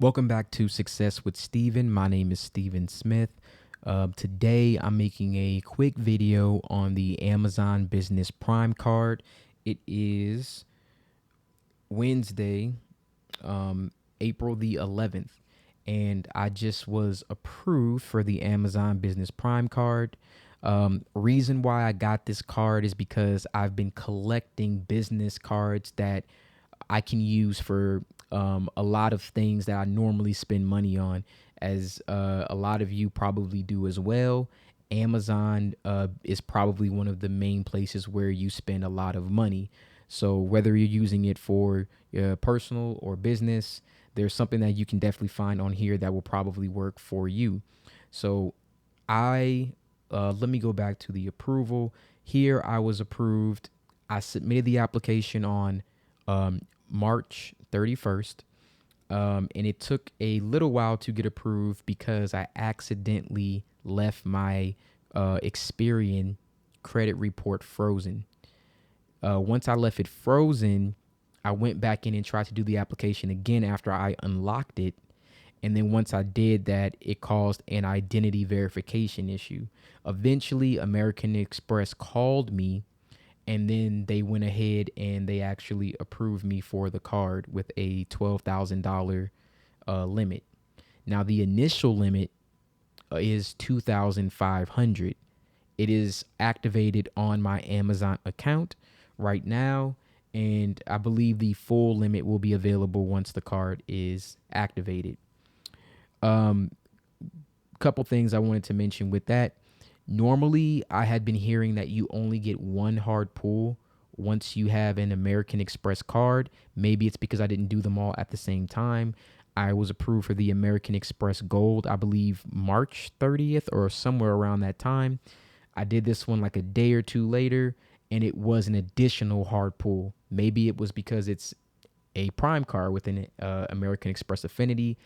Welcome back to Success with Steven. My name is Steven Smith. Today I'm making a quick video on the Amazon Business Prime card. It is Wednesday, April the 11th, and I just was approved for the Amazon Business Prime card. Reason why I got this card is because I've been collecting business cards that I can use for a lot of things that I normally spend money on, as a lot of you probably do as well. Amazon is probably one of the main places where you spend a lot of money. So whether you're using it for personal or business, there's something that you can definitely find on here that will probably work for you. So I let me go back to the approval. Here I was approved. I submitted the application on March 31st. And it took a little while to get approved because I accidentally left my Experian credit report frozen. Once I left it frozen, I went back in and tried to do the application again after I unlocked it. And then once I did that, it caused an identity verification issue. Eventually, American Express called me, and then they went ahead and they actually approved me for the card with a $12,000 limit. Now, the initial limit is $2,500. It is activated on my Amazon account right now, and I believe the full limit will be available once the card is activated. Couple things I wanted to mention with that. Normally, I had been hearing that you only get one hard pull once you have an American Express card. Maybe it's because I didn't do them all at the same time. I was approved for the American Express Gold, I believe March 30th or somewhere around that time. I did this one like a day or two later, and it was an additional hard pull. Maybe it was because it's a Prime card with an American Express affinity.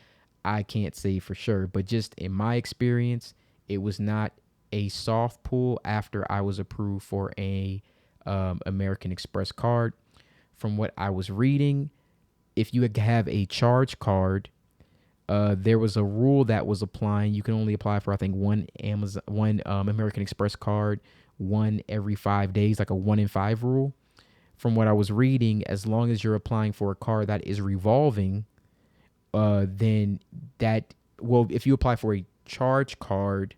I can't say for sure, but just in my experience, it was not a soft pull after I was approved for a American Express card. From what I was reading, if you have a charge card, there was a rule that was applying. You can only apply for, I think, one American Express card, one every 5 days, like a 1 in 5 rule. From what I was reading, as long as you're applying for a card that is revolving, then if you apply for a charge card,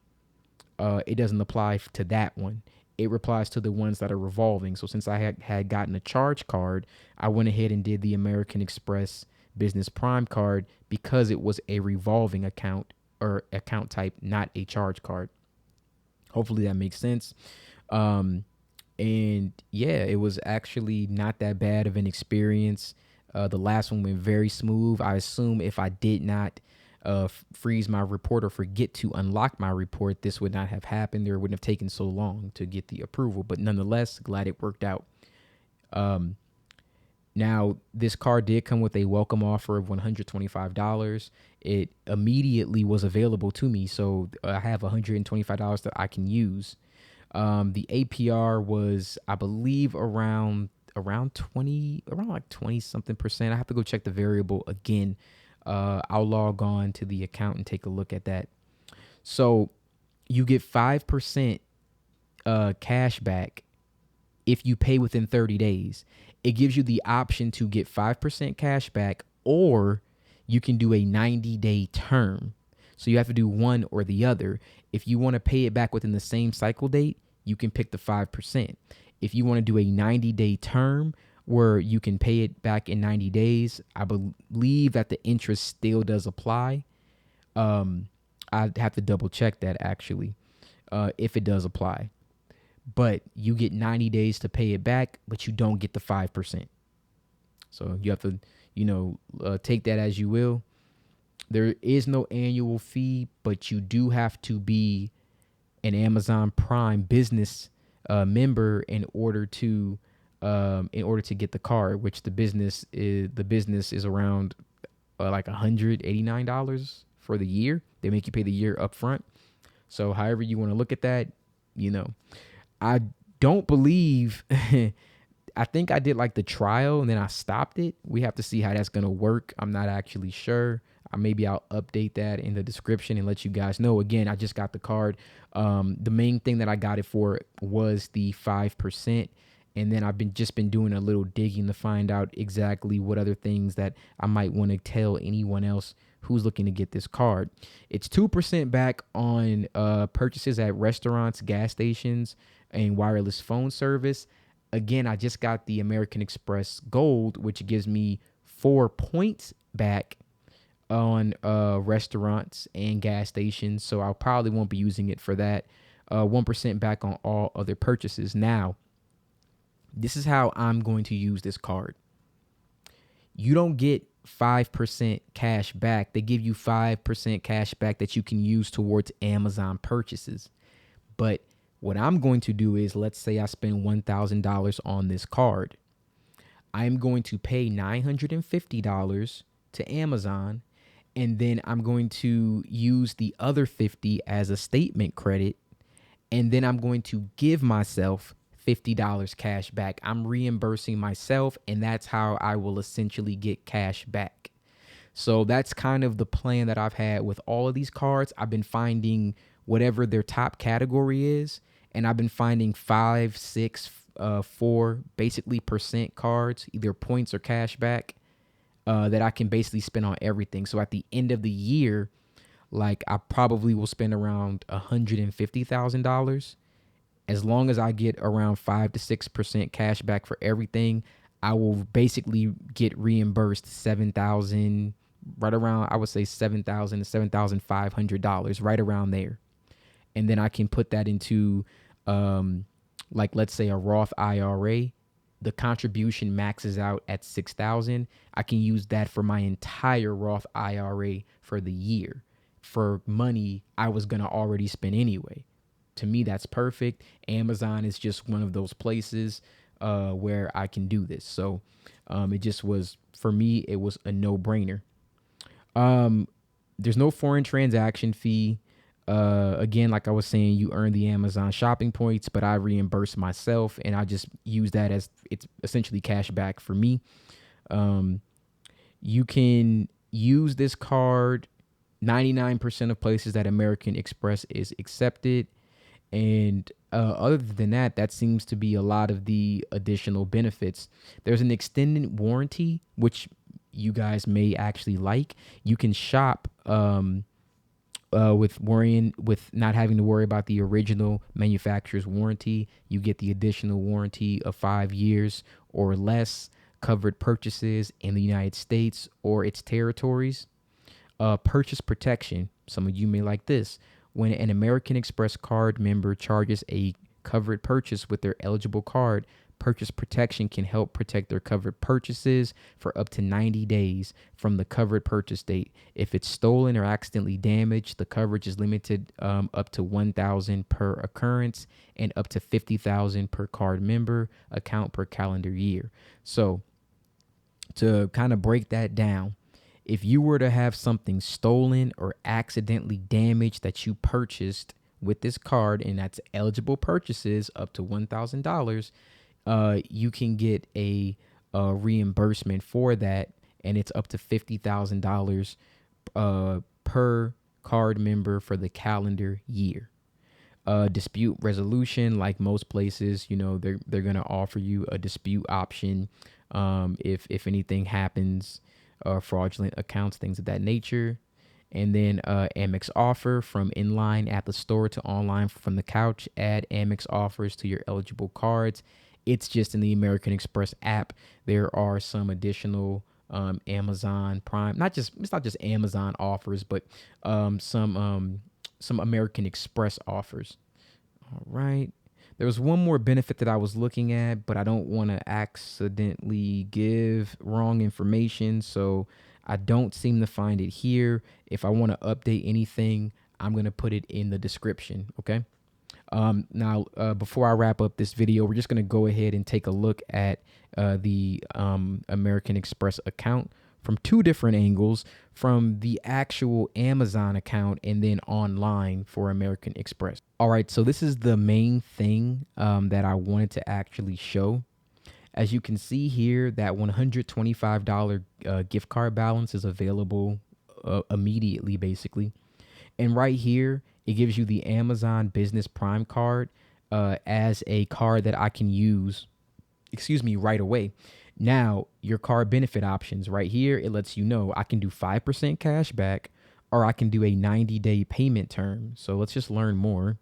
it doesn't apply to that one. It applies to the ones that are revolving. So since I had gotten a charge card, I went ahead and did the American Express Business Prime card because it was a revolving account or account type, not a charge card. Hopefully that makes sense. And yeah, it was actually not that bad of an experience. The last one went very smooth. I assume if I did not freeze my report or forget to unlock my report, this would not have happened. Or it wouldn't have taken so long to get the approval. But nonetheless, glad it worked out. Now, this card did come with a welcome offer of $125. It immediately was available to me, so I have $125 that I can use. The APR was, I believe, around 20 something percent. I have to go check the variable again. I'll log on to the account and take a look at that. So you get 5% cash back if you pay within 30 days. It gives you the option to get 5% cash back, or you can do a 90-day term. So you have to do one or the other. If you want to pay it back within the same cycle date, you can pick the 5%. If you want to do a 90-day term where you can pay it back in 90 days, I believe that the interest still does apply. I'd have to double check that actually, if it does apply. But you get 90 days to pay it back, but you don't get the 5%. So you have to, take that as you will. There is no annual fee, but you do have to be an Amazon Prime business member in order to get the card, which the business is around like $189 for the year. They make you pay the year up front. So however you want to look at that, I don't believe I think I did like the trial and then I stopped it. We have to see how that's going to work. I'm not actually sure. Maybe I'll update that in the description and let you guys know. Again, I just got the card. The main thing that I got it for was the 5%. And then I've been doing a little digging to find out exactly what other things that I might want to tell anyone else who's looking to get this card. It's 2% back on purchases at restaurants, gas stations, and wireless phone service. Again, I just got the American Express Gold, which gives me 4 points back on restaurants and gas stations. So I probably won't be using it for that. 1% back on all other purchases. Now, this is how I'm going to use this card. You don't get 5% cash back. They give you 5% cash back that you can use towards Amazon purchases. But what I'm going to do is, let's say I spend $1,000 on this card. I'm going to pay $950 to Amazon, and then I'm going to use the other 50 as a statement credit, and then I'm going to give myself $50 cash back. I'm reimbursing myself, and that's how I will essentially get cash back. So that's kind of the plan that I've had with all of these cards. I've been finding whatever their top category is, and I've been finding 5, 6, 4 basically percent cards, either points or cash back, that I can basically spend on everything. So at the end of the year, like, I probably will spend around $150,000. As long as I get around 5 to 6% cash back for everything, I will basically get reimbursed 7,000, right around, I would say $7,000 to $7,500, right around there. And then I can put that into, like, let's say a Roth IRA. The contribution maxes out at 6,000. I can use that for my entire Roth IRA for the year, for money I was gonna already spend anyway. To me, that's perfect. Amazon is just one of those places where I can do this. So it just was, for me, it was a no-brainer. There's no foreign transaction fee. Again, like I was saying, you earn the Amazon shopping points, but I reimburse myself, and I just use that as, it's essentially cash back for me. You can use this card 99% of places that American Express is accepted. And other than that, that seems to be a lot of the additional benefits. There's an extended warranty, which you guys may actually like. You can shop with not having to worry about the original manufacturer's warranty. You get the additional warranty of 5 years or less, covered purchases in the United States or its territories. Purchase protection. Some of you may like this. When an American Express card member charges a covered purchase with their eligible card, purchase protection can help protect their covered purchases for up to 90 days from the covered purchase date. If it's stolen or accidentally damaged, the coverage is limited up to $1,000 per occurrence and up to $50,000 per card member account per calendar year. So to kind of break that down, if you were to have something stolen or accidentally damaged that you purchased with this card, and that's eligible purchases up to $1,000, you can get a reimbursement for that, and it's up to $50,000 per card member for the calendar year. Dispute resolution, like most places, they're gonna offer you a dispute option if anything happens, fraudulent accounts, things of that nature. And then Amex offer, from inline at the store to online from the couch. Add Amex offers to your eligible cards. It's just in the American Express app. There are some additional Amazon Prime, it's not just Amazon offers, but some American Express offers. All right. There was one more benefit that I was looking at, but I don't want to accidentally give wrong information, so I don't seem to find it here. If I want to update anything, I'm going to put it in the description, okay? Now, before I wrap up this video, we're just going to go ahead and take a look at the American Express account from two different angles, from the actual Amazon account and then online for American Express. All right, so this is the main thing that I wanted to actually show. As you can see here, that $125 gift card balance is available immediately, basically. And right here, it gives you the Amazon Business Prime card as a card that I can use, right away. Now, your card benefit options right here, it lets you know I can do 5% cash back or I can do a 90-day payment term. So let's just learn more.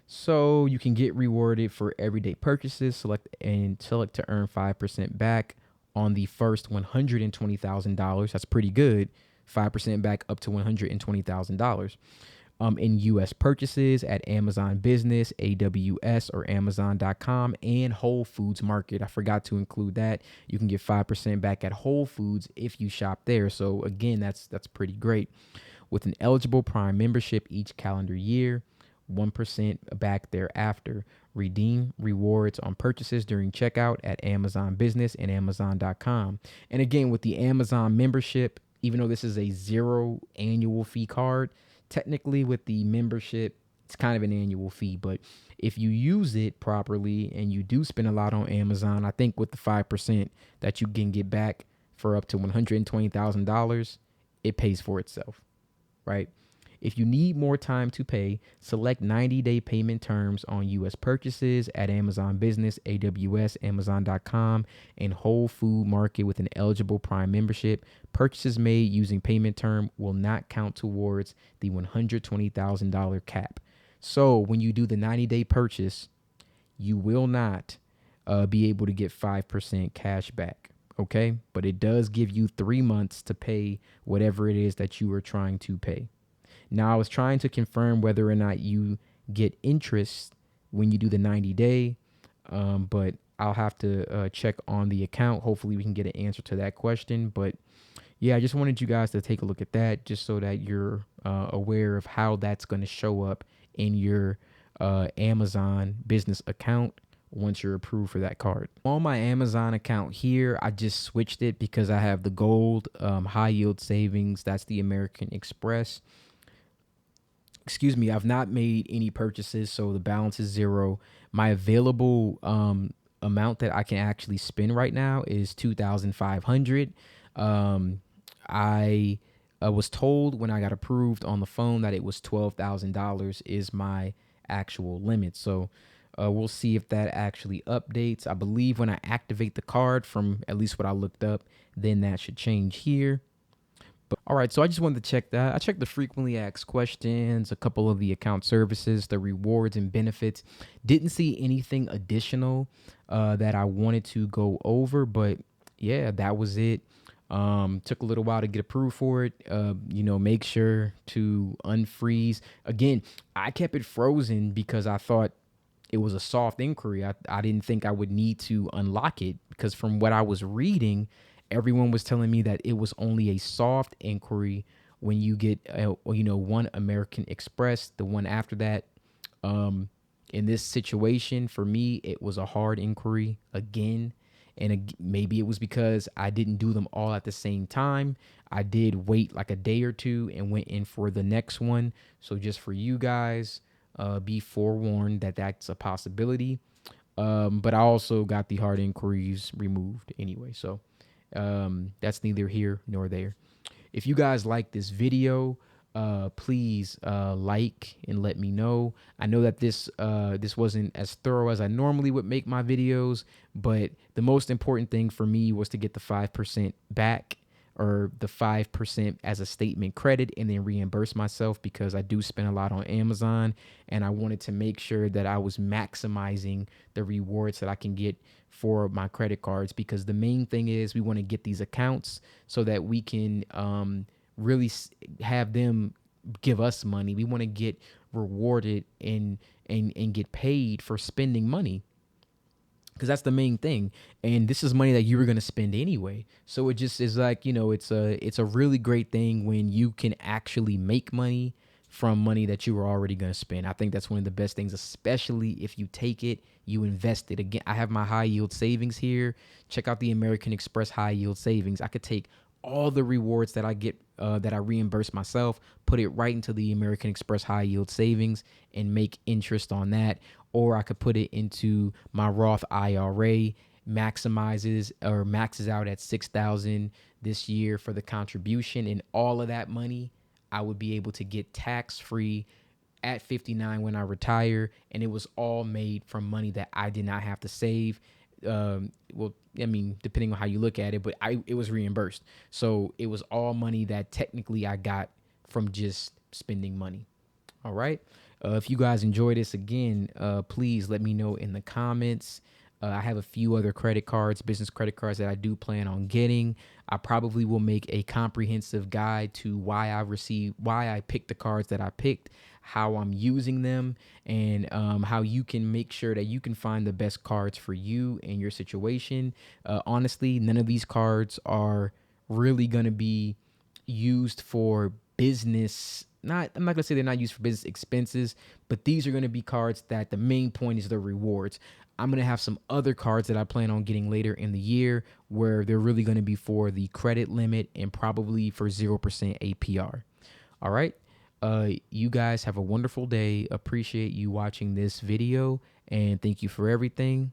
So you can get rewarded for everyday purchases, select to earn 5% back on the first $120,000. That's pretty good. 5% back up to $120,000. In U.S. purchases at Amazon Business, AWS, or Amazon.com, and Whole Foods Market. I forgot to include that. You can get 5% back at Whole Foods if you shop there. So again, that's pretty great. With an eligible Prime membership each calendar year, 1% back thereafter. Redeem rewards on purchases during checkout at Amazon Business and Amazon.com. And again, with the Amazon membership, even though this is a 0 annual fee card, technically with the membership, it's kind of an annual fee. But if you use it properly and you do spend a lot on Amazon, I think with the 5% that you can get back for up to $120,000, it pays for itself, right? If you need more time to pay, select 90-day payment terms on U.S. purchases at Amazon Business, AWS, Amazon.com, and Whole Food Market with an eligible Prime membership. Purchases made using payment term will not count towards the $120,000 cap. So when you do the 90-day purchase, you will not be able to get 5% cash back. Okay, but it does give you 3 months to pay whatever it is that you are trying to pay. Now, I was trying to confirm whether or not you get interest when you do the 90-day, but I'll have to check on the account. Hopefully, we can get an answer to that question. But yeah, I just wanted you guys to take a look at that just so that you're aware of how that's going to show up in your Amazon business account once you're approved for that card. On my Amazon account here, I just switched it because I have the gold high yield savings. That's the American Express. I've not made any purchases, so the balance is 0. My available amount that I can actually spend right now is $2,500. I was told when I got approved on the phone that it was $12,000 is my actual limit. So we'll see if that actually updates. I believe when I activate the card, from at least what I looked up, then that should change here. But all right, so I just wanted to check that. I checked the frequently asked questions, a couple of the account services, the rewards and benefits. Didn't see anything additional that I wanted to go over, but yeah, that was it. Took a little while to get approved for it. Make sure to unfreeze. Again, I kept it frozen because I thought it was a soft inquiry. I didn't think I would need to unlock it because from what I was reading, everyone was telling me that it was only a soft inquiry when you get, one American Express. The one after that, in this situation, for me, it was a hard inquiry again. And maybe it was because I didn't do them all at the same time. I did wait like a day or two and went in for the next one. So just for you guys, be forewarned that that's a possibility. But I also got the hard inquiries removed anyway. So that's neither here nor there. If you guys like this video, please like and let me know. I know that this wasn't as thorough as I normally would make my videos, but the most important thing for me was to get the 5% back, or the 5% as a statement credit, and then reimburse myself because I do spend a lot on Amazon, and I wanted to make sure that I was maximizing the rewards that I can get for my credit cards, because the main thing is we want to get these accounts so that we can really have them give us money. We want to get rewarded and get paid for spending money, because that's the main thing. And this is money that you were going to spend anyway. So it just is like, it's a really great thing when you can actually make money from money that you were already going to spend. I think that's one of the best things, especially if you take it, you invest it. Again, I have my high yield savings here. Check out the American Express high yield savings. I could take all the rewards that I get, that I reimburse myself, put it right into the American Express high yield savings and make interest on that. Or I could put it into my Roth IRA maxes out at 6,000 this year for the contribution, and all of that money I would be able to get tax free at 59 when I retire, and it was all made from money that I did not have to save. Well, I mean, depending on how you look at it, but it was reimbursed, so it was all money that technically I got from just spending money. All right. If you guys enjoy this again, please let me know in the comments. I have a few other credit cards, business credit cards that I do plan on getting. I probably will make a comprehensive guide to why I picked the cards that I picked, how I'm using them, and how you can make sure that you can find the best cards for you and your situation. Honestly, none of these cards are really going to be used for business. I'm not gonna say they're not used for business expenses, but these are gonna be cards that the main point is the rewards. I'm gonna have some other cards that I plan on getting later in the year where they're really gonna be for the credit limit and probably for 0% APR. All right. You guys have a wonderful day. Appreciate you watching this video, and thank you for everything.